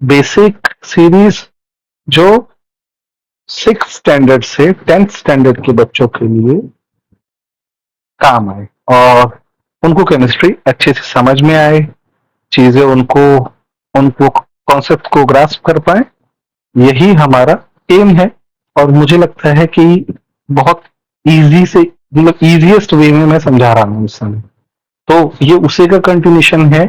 Basic series जो 6 standard से 10th standard के बच्चों के लिए काम आए और उनको केमिस्ट्री अच्छे से समझ में आए, चीजें उनको उनको कॉन्सेप्ट को ग्रास्प कर पाए। यही हमारा एम है और मुझे लगता है कि बहुत इजी से मतलब इजीएस्ट वे में मैं समझा रहा हूँ इस समय। तो ये उसी का कंटिन्यूशन है।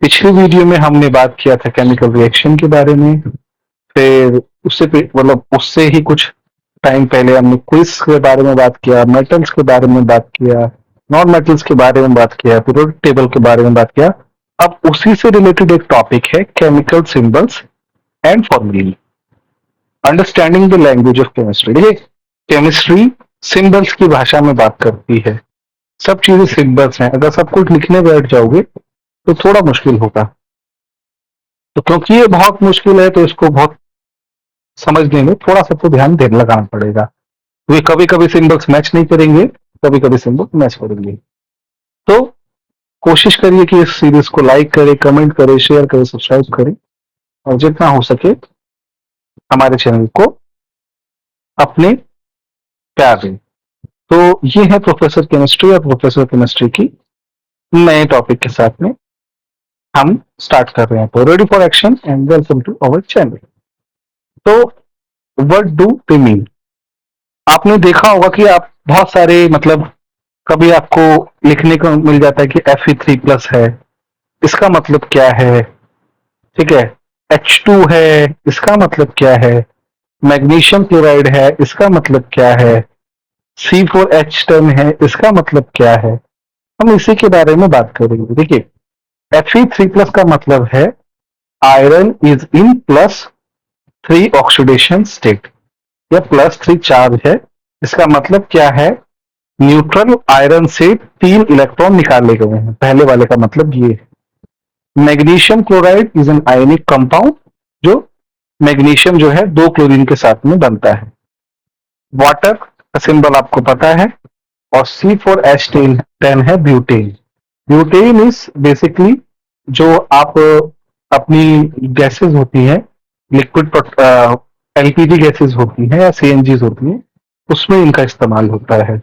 पिछली वीडियो में हमने बात किया था केमिकल रिएक्शन के बारे में, फिर मतलब उससे ही कुछ टाइम पहले हमने क्विज के बारे में बात किया, मेटल्स के बारे में बात किया, नॉन मेटल्स के बारे में बात किया, पीरियोडिक टेबल के बारे में बात किया। अब उसी से रिलेटेड एक टॉपिक है केमिकल सिंबल्स एंड फॉर्मूले, understanding the language of chemistry. देखिए, केमिस्ट्री सिंबल्स की भाषा में बात करती है, सब चीजें सिंबल्स हैं। अगर सब कुछ लिखने बैठ जाओगे तो थोड़ा मुश्किल होगा। तो क्योंकि ये बहुत मुश्किल है तो इसको बहुत समझने में थोड़ा सा तो ध्यान दे लगाना पड़ेगा। वे कभी कभी सिंबल्स मैच नहीं करेंगे, कभी कभी सिंबल मैच करेंगे। तो कोशिश करिए कि इस सीरीज को लाइक करें, कमेंट करें, शेयर करें, सब्सक्राइब करें और जितना हो सके हमारे चैनल को अपने प्यार दें। तो ये है प्रोफेसर केमिस्ट्री और प्रोफेसर केमिस्ट्री की नए टॉपिक के साथ में हम स्टार्ट कर रहे हैं। तो ready for action and welcome to our channel. तो व्हाट डू दे मीन? आपने देखा होगा कि आप बहुत सारे मतलब कभी आपको लिखने को मिल जाता है कि Fe3+ है, इसका मतलब क्या है? ठीक है, H2 है, इसका मतलब क्या है? मैग्नीशियम क्लोराइड है, इसका मतलब क्या है? C4H10 है, इसका मतलब क्या है? हम इसी के बारे में बात करेंगे। देखिए, Fe3+ का मतलब है iron is in +3 oxidation state या +3 चार्ज है। इसका मतलब क्या है? न्यूट्रल आयरन से 3 इलेक्ट्रॉन निकाले गए हैं। पहले वाले का मतलब ये है। Magnesium chloride is an ionic compound, जो मैग्नीशियम जो है 2 क्लोरीन के साथ में बनता है। वाटर का सिंबल आपको पता है। और C4H10 है ब्यूटेन। ब्यूटेन इज बेसिकली जो आप अपनी गैसेस होती हैं, लिक्विड एलपीजी गैसेस होती हैं या सीएनजी होती हैं, उसमें इनका इस्तेमाल होता है।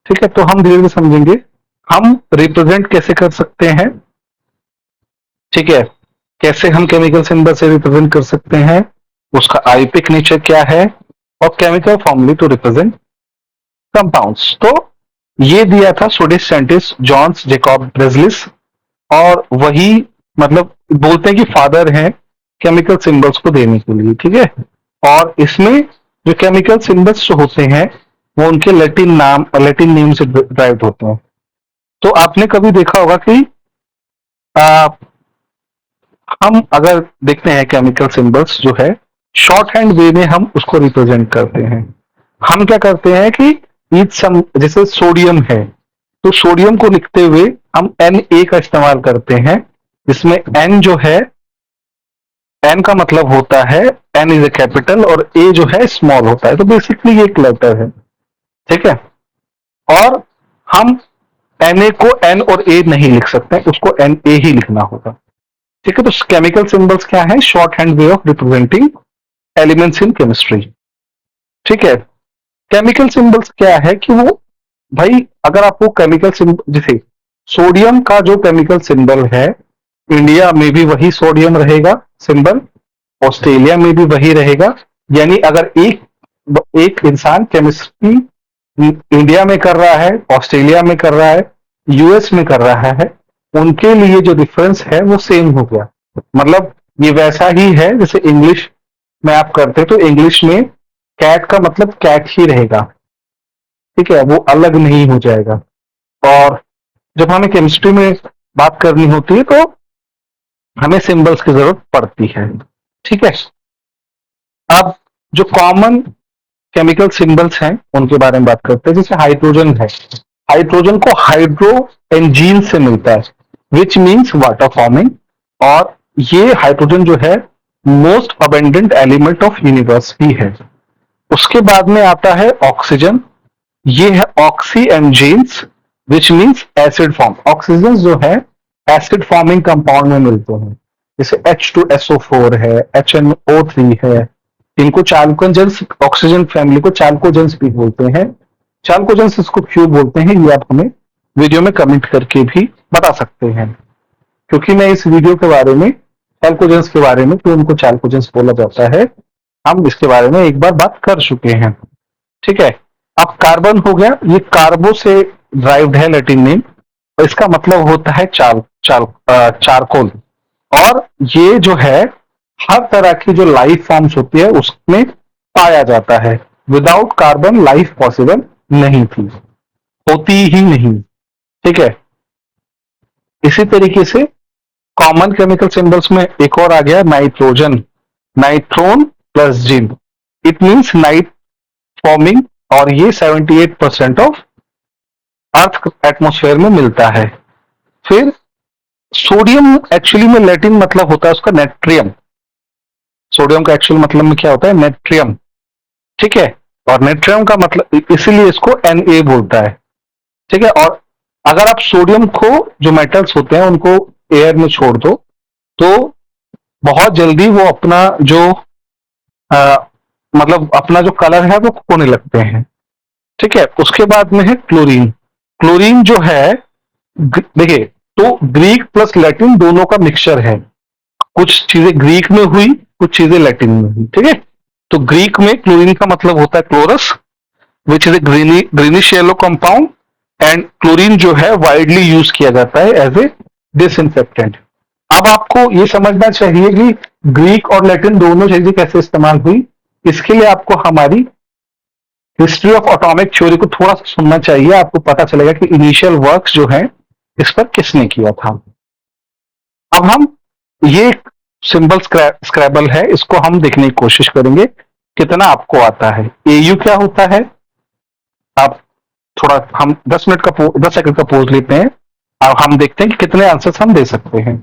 ठीक है, तो हम धीरे धीरे समझेंगे। हम रिप्रेजेंट कैसे कर सकते हैं, ठीक है, कैसे हम केमिकल सिंबल से रिप्रेजेंट कर सकते हैं, उसका आईपिक नेचर क्या है और केमिकल फॉर्मूले टू रिप्रेजेंट कंपाउंड्स। तो ये दिया था स्वीडिश साइंटिस्ट जॉन्स जेकॉब ब्रेजलिस, और वही मतलब बोलते हैं कि फादर हैं केमिकल सिंबल्स को देने के लिए। ठीक है, और इसमें जो केमिकल सिंबल्स जो होते हैं वो उनके लैटिन नेम से ड्राइव होते हैं। तो आपने कभी देखा होगा कि आ, हम अगर देखते हैं केमिकल सिंबल्स जो है शॉर्ट हैंड वे में हम उसको रिप्रेजेंट करते हैं। हम क्या करते हैं कि जैसे सोडियम है तो सोडियम को लिखते हुए हम Na का इस्तेमाल करते हैं, जिसमें N जो है, N का मतलब होता है N इज ए कैपिटल और A जो है स्मॉल होता है। तो बेसिकली ये एक लेटर है। ठीक है, और हम Na को N और A नहीं लिख सकते, उसको Na ही लिखना होगा। ठीक है, तो केमिकल सिंबल्स क्या है? Short hand way of representing elements in chemistry. ठीक है, केमिकल सिंबल्स क्या है कि वो भाई अगर आपको केमिकल सिंबल, जैसे सोडियम का जो केमिकल सिंबल है, इंडिया में भी वही सोडियम रहेगा सिंबल, ऑस्ट्रेलिया में भी वही रहेगा। यानी अगर एक इंसान केमिस्ट्री इंडिया में कर रहा है, ऑस्ट्रेलिया में कर रहा है, यूएस में कर रहा है, उनके लिए जो डिफरेंस है वो सेम हो गया। मतलब ये वैसा ही है जैसे इंग्लिश में आप करते तो इंग्लिश में कैट का मतलब कैट ही रहेगा। ठीक है, वो अलग नहीं हो जाएगा। और जब हमें केमिस्ट्री में बात करनी होती है तो हमें सिंबल्स की जरूरत पड़ती है। ठीक है, अब जो कॉमन केमिकल सिंबल्स हैं उनके बारे में बात करते हैं। जैसे हाइड्रोजन है, हाइड्रोजन को हाइड्रो एंजीन से मिलता है, विच मीन्स वाटर फॉर्मिंग। और ये हाइड्रोजन जो है most abundant element of universe ही है। उसके बाद में आता है ऑक्सीजन, ये है oxy genes, which means acid form. Oxygen जो है एसिड फॉर्मिंग कंपाउंड में मिलते हैं। जैसे H2SO4 है, HNO3 है, इनको चाल्कोजेंस, ऑक्सीजन फैमिली को चाल्कोजेंस भी बोलते हैं। चाल्कोजेंस इसको क्यों बोलते हैं ये आप हमें वीडियो में कमेंट करके भी बता सकते हैं, क्योंकि मैं इस वीडियो के बारे में चाल्कोजेंस के बारे में क्यों उनको चाल्कोजेंस बोला जाता है हम इसके बारे में एक बार बात कर चुके हैं। ठीक है। अब कार्बन हो गया, ये कार्बो से ड्राइव्ड है लैटिन नेम, और इसका मतलब होता है चारकोल। और ये जो है हर तरह की जो लाइफ फॉर्म्स होती है उसमें पाया जाता है। विदाउट कार्बन लाइफ पॉसिबल नहीं थी, होती ही नहीं। ठीक है। इसी तरीके से कॉमन केमिकल सिंबल्स में एक और आ गया nitrogen, nitron plus gen, it means nitre forming, और ये 78% ऑफ अर्थ एटमोस्फेयर में मिलता है। फिर सोडियम एक्चुअली में लैटिन मतलब होता है उसका नेट्रियम। सोडियम का एक्चुअल मतलब में क्या होता है? नेट्रियम। ठीक है। और नेट्रियम का मतलब इसीलिए इसको Na बोलता है। ठीक है। और अगर आप सोडियम को, जो मेटल्स होते हैं उनको एयर में छोड़ दो तो बहुत जल्दी वो अपना जो आ, मतलब अपना जो कलर है वो खोने लगते हैं। ठीक है। उसके बाद में है क्लोरीन। क्लोरीन जो है, देखिए, तो ग्रीक प्लस लैटिन दोनों का मिक्सचर है। कुछ चीजें ग्रीक में हुई, कुछ चीजें लैटिन में हुई। ठीक है। तो ग्रीक में क्लोरीन का मतलब होता है chlorous, which is a greenish yellow compound, and chlorine जो है वाइडली यूज किया जाता है एज ए डिसइंफेक्टेंट। अब आपको ये समझना चाहिए कि ग्रीक और लैटिन दोनों चीजें कैसे इस्तेमाल हुई। इसके लिए आपको हमारी हिस्ट्री ऑफ एटॉमिक थ्योरी को थोड़ा सा सुनना चाहिए, आपको पता चलेगा कि इनिशियल वर्क्स जो है इस पर किसने किया था। अब हम ये सिंबल स्क्रैबल है, इसको हम देखने की कोशिश करेंगे कितना आपको आता है। एयू क्या होता है? आप थोड़ा, हम 10 मिनट का 10 सेकंड का पोज लेते हैं, अब हम देखते हैं कि कितने आंसर्स हम दे सकते हैं।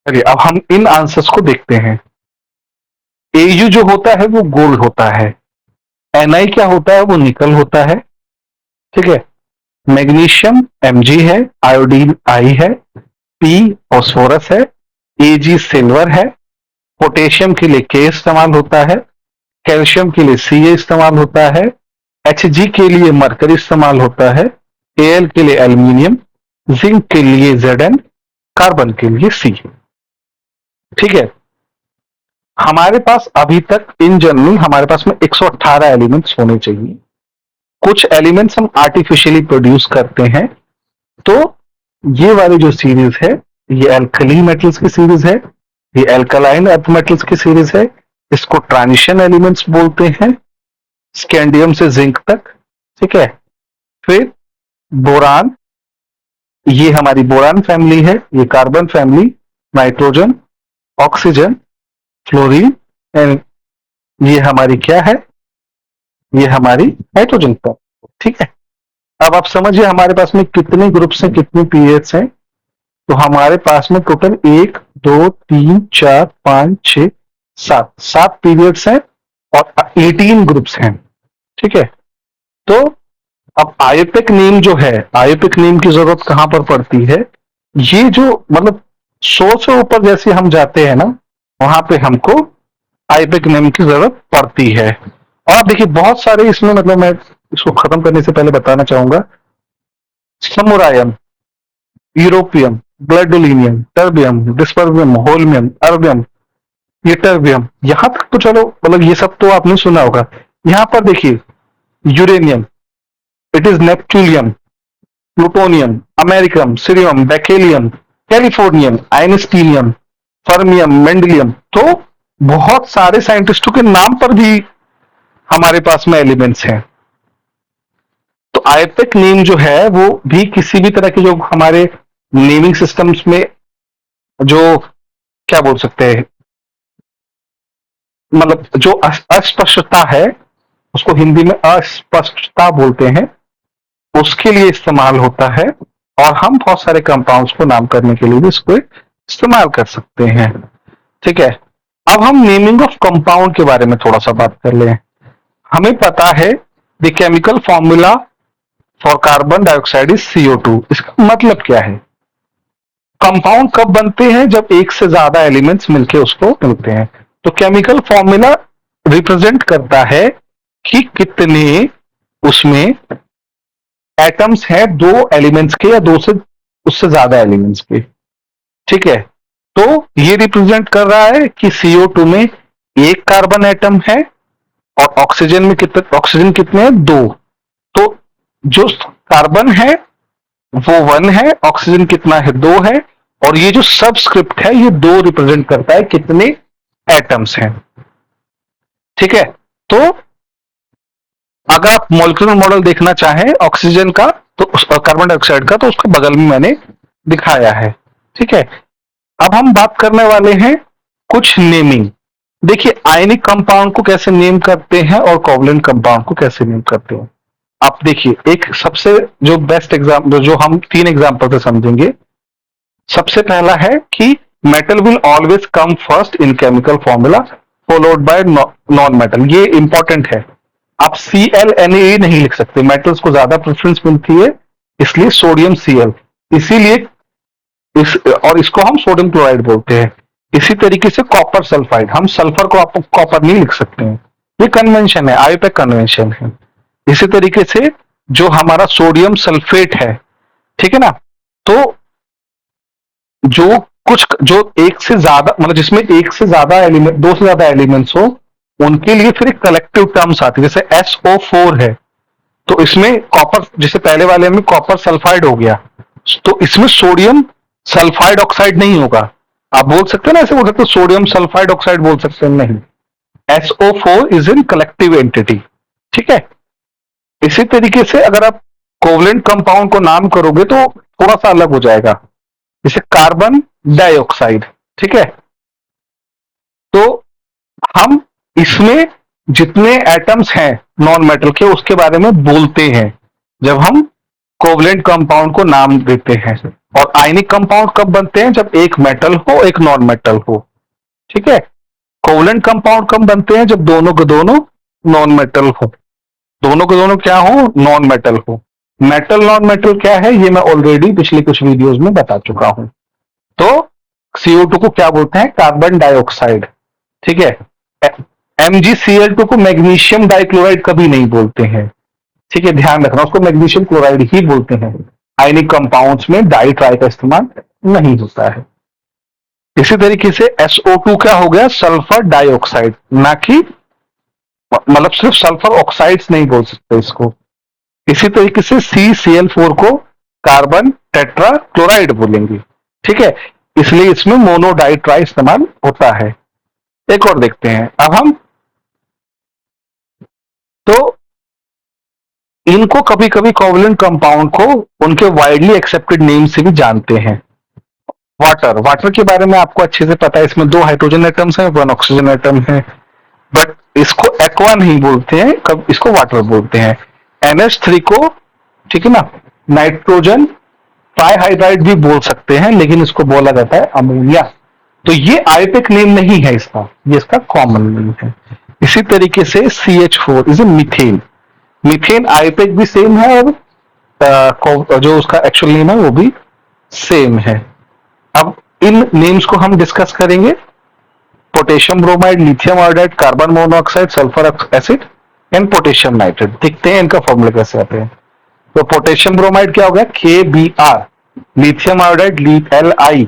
चलिए अब हम इन आंसर्स को देखते हैं। एयू जो होता है वो गोल्ड होता है। एनआई क्या होता है? वो निकल होता है। ठीक है। मैग्नीशियम Mg है, आयोडीन आई है, पी फॉस्फोरस है, Ag सिल्वर है, पोटेशियम के लिए के इस्तेमाल होता है, कैल्शियम के लिए सी इस्तेमाल होता है, Hg के लिए मरकरी इस्तेमाल होता है, Al के लिए एल्यूमिनियम, जिंक के लिए Zn, कार्बन के लिए सी। ठीक है। हमारे पास अभी तक इन जनरल हमारे पास में 118 एलिमेंट्स होने चाहिए। कुछ एलिमेंट्स हम आर्टिफिशियली प्रोड्यूस करते हैं। तो ये वाली जो सीरीज है ये एल्कली मेटल्स की सीरीज है, ये एल्कलाइन अर्थ मेटल्स की सीरीज है। इसको ट्रांजिशन एलिमेंट्स बोलते हैं, स्कैंडियम से जिंक तक। ठीक है। फिर बोरान, ये हमारी बोरान फैमिली है, ये carbon family, nitrogen, oxygen, fluorine, and ये हमारी क्या है? ये हमारी नाइट्रोजन का। ठीक है। अब आप समझिए हमारे पास में कितने ग्रुप्स हैं, कितने पीरियड्स हैं। तो हमारे पास में टोटल 1 2 3 4 5 6 7 7 पीरियड्स हैं और 18 ग्रुप्स हैं। ठीक है। तो अब आयोपिक नेम जो है, आयोपिक नेम की जरूरत कहां पर पड़ती है? ये जो मतलब 100 से ऊपर जैसे हम जाते हैं ना, वहां पे हमको आयोपिक नेम की जरूरत पड़ती है। और देखिए बहुत सारे इसमें, मतलब मैं इसको खत्म करने से पहले बताना चाहूंगा, समुरायन, यूरोपियम, ग्लैडोलिनियम, टर्बियम, डिस्पर्बियम, होल्मियम, अर्बियम, ये टर्बियम, यहां तक तो चलो मतलब ये सब तो आपने सुना होगा। यहां पर देखिए uranium, it is neptunium, plutonium, americium, cerium, berkelium, californium, einsteinium, fermium, mendelevium. तो बहुत सारे साइंटिस्टों के नाम पर भी हमारे पास में एलिमेंट्स हैं। तो आयोपिक नेम जो है वो भी किसी भी तरह के जो हमारे नेमिंग सिस्टम्स में जो क्या बोल सकते हैं, मतलब जो अस्पष्टता है उसको हिंदी में अस्पष्टता बोलते हैं, उसके लिए इस्तेमाल होता है। और हम बहुत सारे कंपाउंड्स को नाम करने के लिए भी इसको इस्तेमाल कर सकते हैं। ठीक है। अब हम नेमिंग ऑफ कंपाउंड के बारे में थोड़ा सा बात कर लें। हमें पता है the chemical formula for carbon dioxide is CO2। इसका मतलब क्या है? कंपाउंड कब बनते हैं? जब एक से ज्यादा एलिमेंट्स मिलके उसको मिलते हैं। तो केमिकल फॉर्मूला रिप्रेजेंट करता है कि कितने उसमें एटम्स हैं, दो एलिमेंट्स के या दो से उससे ज्यादा एलिमेंट्स के। ठीक है, तो ये रिप्रेजेंट कर रहा है कि CO2 में एक कार्बन एटम है और ऑक्सीजन में कितने हैं? दो। तो जो कार्बन है वो 1 है, ऑक्सीजन कितना है? 2 है। और ये जो सबस्क्रिप्ट है ये 2 रिप्रेजेंट करता है कितने एटम्स हैं। ठीक है, तो अगर आप मॉलिक्यूलर मॉडल देखना चाहें ऑक्सीजन का तो कार्बन डाइऑक्साइड का, तो उसके बगल में मैंने दिखाया है। ठीक है, अब हम बात करने वाले हैं कुछ नेमिंग। देखिए आयनिक कंपाउंड को कैसे नेम करते हैं और कोवलेंट कंपाउंड को कैसे नेम करते हैं। आप देखिए एक सबसे जो बेस्ट एग्जाम्पल, जो हम 3 एग्जाम्पल से समझेंगे। सबसे पहला है कि metal will always come first in chemical formula followed by non metal. ये इंपॉर्टेंट है। आप ClNae नहीं लिख सकते, मेटल्स को ज्यादा प्रेफरेंस मिलती है, इसलिए सोडियम Cl। इसीलिए और इसको हम सोडियम क्लोराइड बोलते हैं। इसी तरीके से कॉपर सल्फाइड, हम सल्फर को आप कॉपर नहीं लिख सकते हैं, ये कन्वेंशन है, आईयूपैक कन्वेंशन है। इसी तरीके से जो हमारा सोडियम सल्फेट है, ठीक है ना, तो जो कुछ जो एक से ज्यादा मतलब जिसमें एक से ज्यादा एलिमेंट, दो से ज्यादा एलिमेंट्स हो, उनके लिए फिर एक कलेक्टिव टर्म्स आती है। जैसे SO4 है तो इसमें कॉपर, जैसे पहले वाले में कॉपर सल्फाइड हो गया, तो इसमें सोडियम सल्फाइड ऑक्साइड नहीं होगा। आप बोल सकते हैं ना, ऐसे बोल सकते सोडियम सल्फाइड ऑक्साइड बोल सकते हैं, नहीं। SO4 is in collective entity. ठीक है, इसी तरीके से अगर आप कोवलेंट कंपाउंड को नाम करोगे तो थोड़ा सा अलग हो जाएगा। जैसे कार्बन डाइऑक्साइड, ठीक है, तो हम इसमें जितने एटम्स हैं नॉन मेटल के उसके बारे में बोलते हैं जब हम कोवलेंट कंपाउंड को नाम देते हैं। और आयनिक कंपाउंड कब बनते हैं? जब एक मेटल हो एक नॉन मेटल हो। ठीक है, कोवलेंट कंपाउंड कब बनते हैं? जब दोनों के दोनों नॉन मेटल हो। दोनों के दोनों क्या हो? नॉन मेटल हो। मेटल नॉन मेटल क्या है ये मैं ऑलरेडी पिछले कुछ वीडियोस में बता चुका हूं। तो CO2 को क्या बोलते हैं? Carbon dioxide. ठीक है, MgCl2 को मैग्नीशियम डाइक्लोराइड कभी नहीं बोलते हैं। ठीक है, ध्यान रखना, उसको मैग्नीशियम क्लोराइड ही बोलते हैं। आयनिक कंपाउंड्स में डाई ट्राई का इस्तेमाल नहीं होता है। इसी तरीके से SO2 क्या हो गया? सल्फर डाइऑक्साइड, ना कि मतलब सिर्फ सल्फर ऑक्साइड्स नहीं बोल सकते इसको। इसी तरीके से CCl4 को कार्बन टेट्रा क्लोराइड बोलेंगे। ठीक है, इसलिए इसमें मोनो डाई ट्राई इस्तेमाल होता है। एक और देखते हैं अब हम, तो इनको कभी कभी कोवलेंट कंपाउंड को उनके वाइडली एक्सेप्टेड नेम से भी जानते हैं। वाटर, वाटर के बारे में आपको अच्छे से पता है, इसमें 2 हाइड्रोजन एटम्स हैं, 1 ऑक्सीजन एटम है। बट इसको एक्वा नहीं बोलते हैं, कब इसको वाटर बोलते हैं। NH3 को, ठीक है ना, नाइट्रोजन ट्राइहाइड्राइड भी बोल सकते हैं, लेकिन इसको बोला जाता है अमोनिया। तो ये आईयूपैक नेम नहीं है इसका, ये इसका कॉमन नेम है। इसी तरीके से CH4 is a methane. Methane IUPAC भी सेम है और जो उसका एक्चुअल नेम है वो भी सेम है। अब इन नेम्स को हम डिस्कस करेंगे। Potassium bromide, lithium iodide, carbon monoxide, sulphur acid and potassium nitrate. देखते हैं इनका फॉर्मूला कैसे आते हैं। तो पोटेशियम ब्रोमाइड क्या हो गया? KBr। Lithium iodide Li।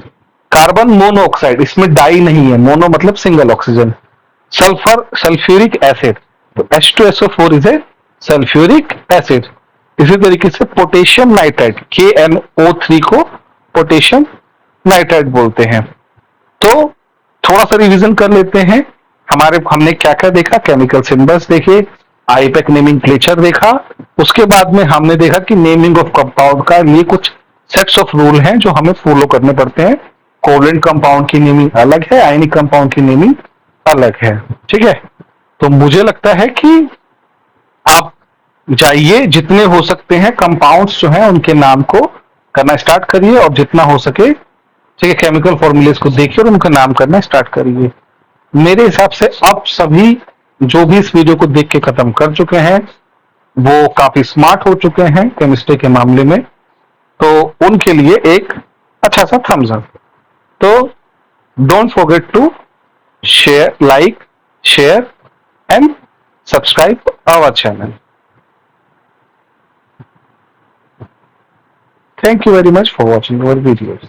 Carbon monoxide, इसमें डाई नहीं है, मोनो मतलब single oxygen. Sulphur sulphuric acid, तो H2SO4 is a sulphuric acid. इसी तरीके से पोटेशियम नाइट्राइट KNO3 को पोटेशियम नाइट्राइट बोलते हैं। तो थोड़ा सा रिवीजन कर लेते हैं। हमने क्या क्या देखा? केमिकल सिंबल्स देखे, आईयूपैक नेमिंग क्लेचर देखा, उसके बाद में हमने देखा कि नेमिंग ऑफ कंपाउंड का लिए कुछ सेट्स ऑफ रूल हैं जो हमें फॉलो करने पड़ते हैं। कोवलेंट कंपाउंड की नेमिंग अलग है, आयनिक कंपाउंड की नेमिंग अलग है। ठीक है, तो मुझे लगता है कि आप जाइए, जितने हो सकते हैं कंपाउंड्स जो हैं उनके नाम को करना स्टार्ट करिए, और जितना हो सके, ठीक है, केमिकल फॉर्मूलेस को देखिए और उनका नाम करना स्टार्ट करिए। मेरे हिसाब से अब सभी जो भी इस वीडियो को देख के खत्म कर चुके हैं वो काफी स्मार्ट हो चुके हैं केमिस्ट्री के मामले में, तो उनके लिए एक अच्छा सा थम्स अप। तो don't forget to share, like, share and subscribe our channel. Thank you very much for watching our videos.